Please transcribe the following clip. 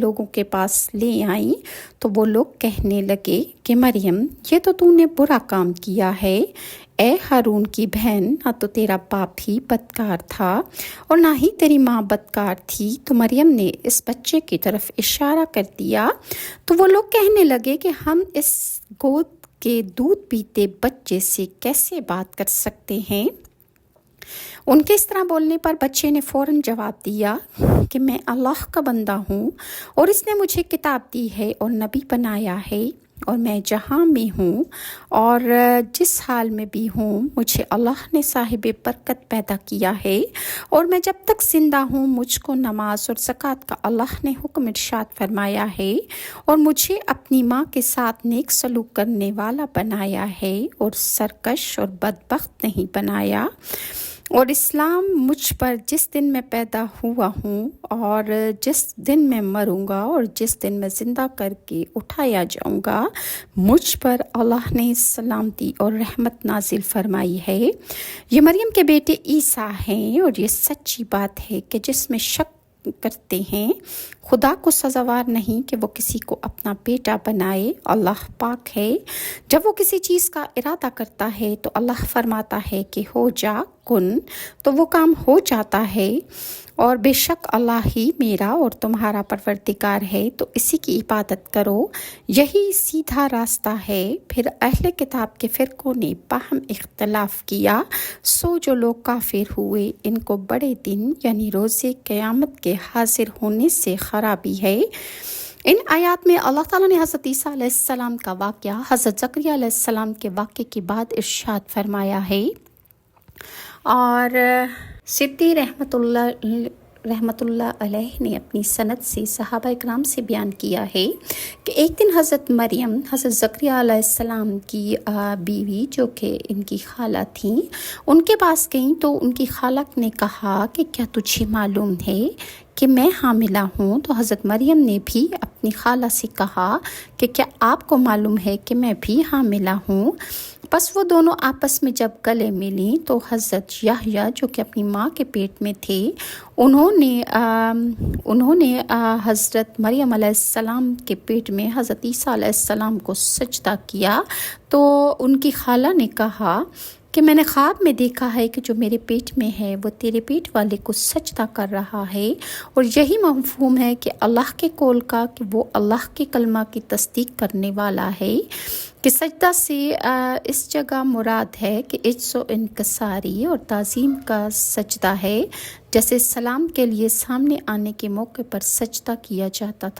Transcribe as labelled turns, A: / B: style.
A: لوگوں کے پاس لے آئیں تو وہ لوگ کہنے لگے کہ مریم یہ تو تو نے برا کام کیا ہے، اے ہارون کی بہن، نہ تو تیرا باپ ہی بدکار تھا اور نہ ہی تیری ماں بدکار تھی۔ تو مریم نے اس بچے کی طرف اشارہ کر دیا تو وہ لوگ کہنے لگے کہ ہم اس گود کے دودھ پیتے بچے سے کیسے بات کر سکتے ہیں۔ ان کے اس طرح بولنے پر بچے نے فوراً جواب دیا کہ میں اللہ کا بندہ ہوں اور اس نے مجھے کتاب دی ہے اور نبی بنایا ہے، اور میں جہاں میں ہوں اور جس حال میں بھی ہوں مجھے اللہ نے صاحب برکت پیدا کیا ہے، اور میں جب تک زندہ ہوں مجھ کو نماز اور زکوٰۃ کا اللہ نے حکم ارشاد فرمایا ہے، اور مجھے اپنی ماں کے ساتھ نیک سلوک کرنے والا بنایا ہے اور سرکش اور بدبخت نہیں بنایا، اور اسلام مجھ پر جس دن میں پیدا ہوا ہوں اور جس دن میں مروں گا اور جس دن میں زندہ کر کے اٹھایا جاؤں گا مجھ پر اللہ نے سلامتی اور رحمت نازل فرمائی ہے۔ یہ مریم کے بیٹے عیسیٰ ہیں، اور یہ سچی بات ہے کہ جس میں شک کرتے ہیں خدا کو سزاوار نہیں کہ وہ کسی کو اپنا بیٹا بنائے۔ اللہ پاک ہے، جب وہ کسی چیز کا ارادہ کرتا ہے تو اللہ فرماتا ہے کہ ہو جا کن، تو وہ کام ہو جاتا ہے، اور بے شک اللہ ہی میرا اور تمہارا پروردگار ہے، تو اسی کی عبادت کرو، یہی سیدھا راستہ ہے۔ پھر اہل کتاب کے فرقوں نے باہم اختلاف کیا، سو جو لوگ کافر ہوئے ان کو بڑے دن یعنی روز قیامت کے حاضر ہونے سے خرابی ہے۔ ان آیات میں اللہ تعالیٰ نے حضرت عیسیٰ علیہ السلام کا واقعہ حضرت زکریا علیہ السلام کے واقعے کے بعد ارشاد فرمایا ہے، اور سدی رحمت اللہ علیہ نے اپنی سند سے صحابہ اکرام سے بیان کیا ہے کہ ایک دن حضرت مریم حضرت زکریا علیہ السلام کی بیوی جو کہ ان کی خالہ تھیں ان کے پاس گئیں، تو ان کی خالہ نے کہا کہ کیا تجھے معلوم ہے کہ میں حاملہ ہوں؟ تو حضرت مریم نے بھی اپنی خالہ سے کہا کہ کیا آپ کو معلوم ہے کہ میں بھی حاملہ ہوں؟ بس وہ دونوں آپس میں جب گلے ملیں تو حضرت یحییٰ جو کہ اپنی ماں کے پیٹ میں تھے انہوں نے حضرت مریم علیہ السلام کے پیٹ میں حضرت عیسیٰ علیہ السلام کو سجدہ کیا، تو ان کی خالہ نے کہا کہ میں نے خواب میں دیکھا ہے کہ جو میرے پیٹ میں ہے وہ تیرے پیٹ والے کو سجدہ کر رہا ہے، اور یہی مفہوم ہے کہ اللہ کے قول کا کہ وہ اللہ کے کلمہ کی تصدیق کرنے والا ہے، کہ سجدہ سے اس جگہ مراد ہے کہ عجز و انکساری اور تعظیم کا سجدہ ہے، جیسے سلام کے لیے سامنے آنے کے موقع پر سجدہ کیا جاتا تھا۔